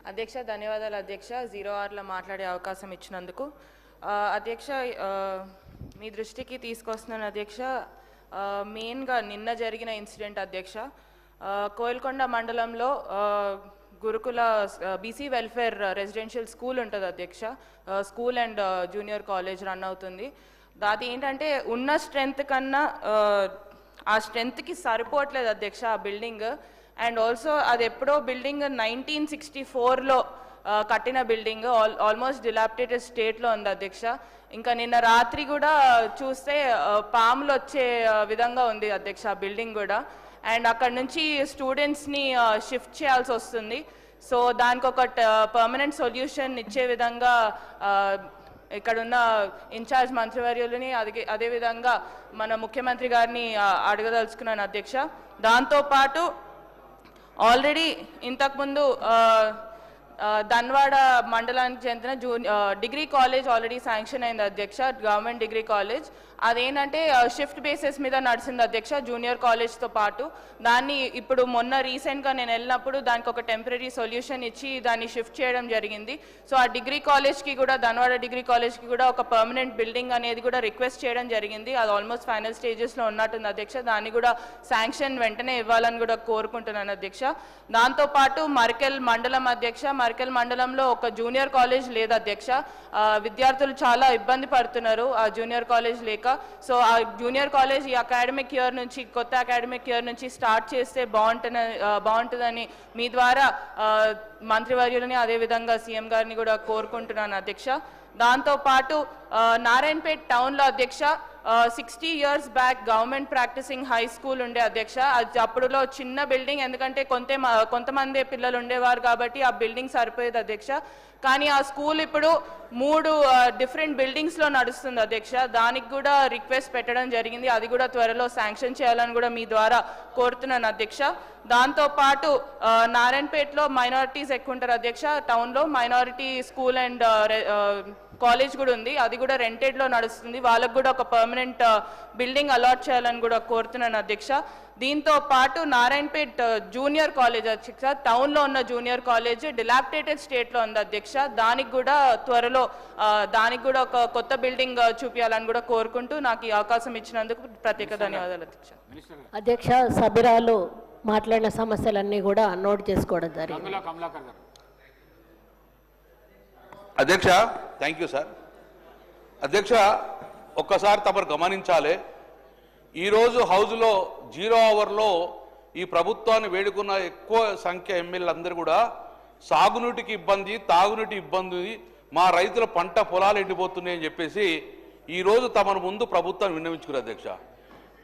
అధ్యక్ష ధన్యవాదాలు అధ్యక్ష 0 మాట్లాడే అవకాశం ఇచ్చినందుకు అధ్యక్ష మీ దృష్టికి తీసుకొస్తున్నాను అధ్యక్ష మెయిన్గా నిన్న జరిగిన ఇన్సిడెంట్ అధ్యక్ష కోయిల్కొండ మండలంలో గురుకుల బీసీ వెల్ఫేర్ రెసిడెన్షియల్ స్కూల్ ఉంటుంది అధ్యక్ష school and junior college run అవుతుంది అది ఏంటంటే ఉన్న స్ట్రెంత్ కన్నా ఆ స్ట్రెంత్కి సరిపోవట్లేదు అధ్యక్ష ఆ బిల్డింగ్ అండ్ ఆల్సో అది ఎప్పుడో బిల్డింగ్ 1964లో కట్టిన బిల్డింగ్ ఆల్మోస్ట్ డిలాపిడేటెడ్ స్టేట్లో ఉంది అధ్యక్ష ఇంకా నిన్న రాత్రి కూడా చూస్తే పాములు వచ్చే విధంగా ఉంది అధ్యక్ష ఆ బిల్డింగ్ కూడా అండ్ అక్కడ నుంచి స్టూడెంట్స్ని షిఫ్ట్ చేయాల్సి వస్తుంది సో దానికి ఒక పర్మనెంట్ సొల్యూషన్ ఇచ్చే విధంగా ఇక్కడున్న ఇన్ఛార్జ్ మంత్రివర్యులని అదేవిధంగా మన ముఖ్యమంత్రి గారిని అడగదలుచుకున్నాను అధ్యక్ష దాంతోపాటు ఆల్రెడీ ఇంతకుముందు ధన్వాడ మండలానికి చెందిన డిగ్రీ కాలేజ్ ఆల్రెడీ శాంక్షన్ అయింది అధ్యక్ష గవర్నమెంట్ డిగ్రీ కాలేజ్ అదేంటంటే షిఫ్ట్ బేసిస్ మీద నడిచింది అధ్యక్ష జూనియర్ కాలేజ్తో పాటు దాన్ని ఇప్పుడు మొన్న రీసెంట్గా నేను వెళ్ళినప్పుడు దానికి ఒక టెంపరీ సొల్యూషన్ ఇచ్చి దాన్ని షిఫ్ట్ చేయడం జరిగింది సో ఆ డిగ్రీ కాలేజ్కి కూడా ధన్వాడ డిగ్రీ కాలేజ్కి కూడా ఒక పర్మనెంట్ బిల్డింగ్ అనేది కూడా రిక్వెస్ట్ చేయడం జరిగింది అది ఆల్మోస్ట్ ఫైనల్ స్టేజెస్లో ఉన్నట్టుంది అధ్యక్ష దాన్ని కూడా శాంక్షన్ వెంటనే ఇవ్వాలని కూడా కోరుకుంటున్నాను అధ్యక్ష దాంతోపాటు మర్కెల్ మండలం అధ్యక్ష మర్కెల్ మండలంలో ఒక జూనియర్ కాలేజ్ లేదు అధ్యక్ష విద్యార్థులు చాలా ఇబ్బంది పడుతున్నారు ఆ జూనియర్ కాలేజ్ లేక సో ఆ జూనియర్ కాలేజ్ ఈ అకాడమిక్ ఇయర్ నుంచి కొత్త అకాడమిక్ ఇయర్ నుంచి స్టార్ట్ చేస్తే బాగుంటుందని మీ ద్వారా మంత్రివర్యులని అదేవిధంగా సీఎం గారిని కూడా కోరుకుంటున్నాను అధ్యక్ష దాంతోపాటు నారాయణపేట్ టౌన్లో అధ్యక్ష 60 years back government practising high school ఉండే అధ్యక్ష అది అప్పుడులో చిన్న బిల్డింగ్ ఎందుకంటే కొంతమంది పిల్లలు ఉండేవారు కాబట్టి ఆ బిల్డింగ్ సరిపోయేది అధ్యక్ష కానీ ఆ స్కూల్ ఇప్పుడు 3 డిఫరెంట్ బిల్డింగ్స్లో నడుస్తుంది అధ్యక్ష దానికి కూడా రిక్వెస్ట్ పెట్టడం జరిగింది అది కూడా త్వరలో శాంక్షన్ చేయాలని కూడా మీ ద్వారా కోరుతున్నాను అధ్యక్ష దాంతోపాటు నారాయణపేటలో మైనారిటీస్ ఎక్కువ ఉంటారు అధ్యక్ష టౌన్లో మైనారిటీ స్కూల్ అండ్ కాలేజ్ కూడా ఉంది అది కూడా రెంటెడ్లో నడుస్తుంది వాళ్ళకు కూడా ఒక పర్మనెంట్ బిల్డింగ్ అలాట్ చేయాలని కూడా కోరుతున్నాను అధ్యక్ష దీంతో పాటు నారాయణపేట్ జూనియర్ కాలేజ్ అధ్యక్ష టౌన్లో ఉన్న జూనియర్ కాలేజ్ డిలాపిడేటెడ్ స్టేట్లో ఉంది అధ్యక్ష దానికి కూడా త్వరలో దానికి కూడా ఒక కొత్త బిల్డింగ్ చూపించాలని కూడా కోరుకుంటూ నాకు ఈ అవకాశం ఇచ్చినందుకు ప్రత్యేక ధన్యవాదాలు అధ్యక్ష అధ్యక్ష సభ్యురాలు మాట్లాడిన సమస్యలన్నీ కూడా నోట్ చేసుకోవడం జరిగింది అధ్యక్ష థ్యాంక్ యూ సార్ అధ్యక్ష ఒక్కసారి తమరు గమనించాలి ఈరోజు హౌస్లో 0 అవర్లో ఈ ప్రభుత్వాన్ని వేడుకున్న ఎక్కువ సంఖ్య ఎమ్మెల్యేలందరూ కూడా సాగునీటికి ఇబ్బంది తాగునీటి ఇబ్బంది మా రైతుల పంట పొలాలు ఎండిపోతున్నాయని చెప్పేసి ఈరోజు తమను ముందు ప్రభుత్వాన్ని విన్నవించుకున్నారు అధ్యక్ష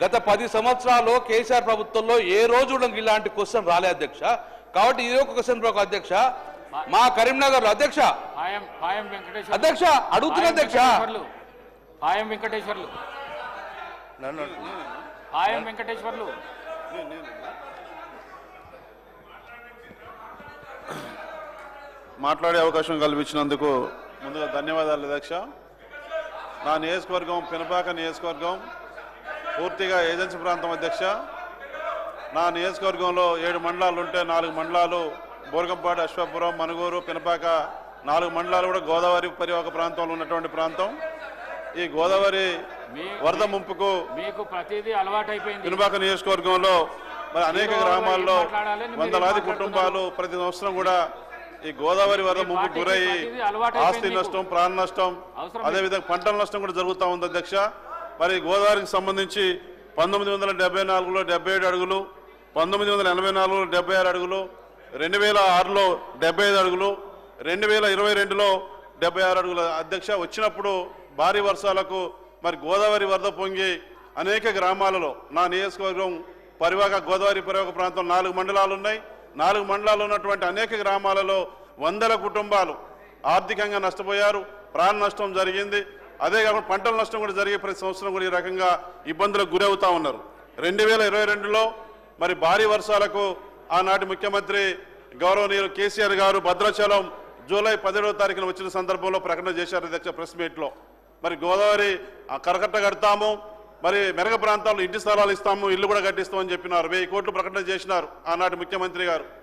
గత 10 సంవత్సరాల్లో కేసీఆర్ ప్రభుత్వంలో ఏ రోజు ఇలాంటి క్వశ్చన్ రాలే అధ్యక్ష కాబట్టి ఇది ఒక క్వశ్చన్ అధ్యక్ష మా కరీంనగర్ అధ్యక్ష అధ్యక్ష అడుగుతున్న అధ్యక్ష వెంకటేశ్వర్లు మాట్లాడే అవకాశం కల్పించినందుకు ముందుగా ధన్యవాదాలు అధ్యక్ష నా నియోజకవర్గం పినపాక నియోజకవర్గం పూర్తిగా ఏజెన్సీ ప్రాంతం అధ్యక్ష నా నియోజకవర్గంలో 7 మండలాలు ఉంటే 4 మండలాలు బోర్గంపాడు అశ్వాపురం మనుగూరు పినపాక 4 మండలాలు కూడా గోదావరి పరివాహక ప్రాంతంలో ఉన్నటువంటి ప్రాంతం ఈ గోదావరి వరద ముంపుకు మీకు ప్రతిదీ అలవాటైపోయింది పినపాక నియోజకవర్గంలో మరి అనేక గ్రామాల్లో వందలాది కుటుంబాలు ప్రతి సంవత్సరం కూడా ఈ గోదావరి వరద ముంపు గురయ్యి ఆస్తి నష్టం ప్రాణ నష్టం అదేవిధంగా పంటల నష్టం కూడా జరుగుతూ ఉంది అధ్యక్ష మరి గోదావరికి సంబంధించి 1974లో 77 అడుగులు 1984లో 76 అడుగులు 2006లో 75 అడుగులు 2022లో 76 అడుగుల అధ్యక్ష వచ్చినప్పుడు భారీ వర్షాలకు మరి గోదావరి వరద పొంగి అనేక గ్రామాలలో నా నియోజకవర్గం గోదావరి పరివాహక ప్రాంతం 4 మండలాలు ఉన్నాయి 4 మండలాలు ఉన్నటువంటి అనేక గ్రామాలలో వందల కుటుంబాలు ఆర్థికంగా నష్టపోయారు ప్రాణ నష్టం జరిగింది అదే కాకుండా పంటల నష్టం కూడా జరిగే ప్రతి సంవత్సరం కూడా ఈ రకంగా ఇబ్బందులకు గురవుతా ఉన్నారు 2022లో మరి భారీ వర్షాలకు ఆనాటి ముఖ్యమంత్రి గౌరవనీయులు కేసీఆర్ గారు భద్రాచలం జూలై 17వ తారీఖున వచ్చిన సందర్భంలో ప్రకటన చేశారు అధ్యక్ష ప్రెస్ మీట్లో మరి గోదావరి కరకట్ట కడతాము మరి మెరగ ప్రాంతాల్లో ఇంటి స్థలాలు ఇస్తాము ఇల్లు కూడా కట్టిస్తామని చెప్పినారు 1000 కోట్లు ప్రకటన చేసినారు ఆనాటి ముఖ్యమంత్రి గారు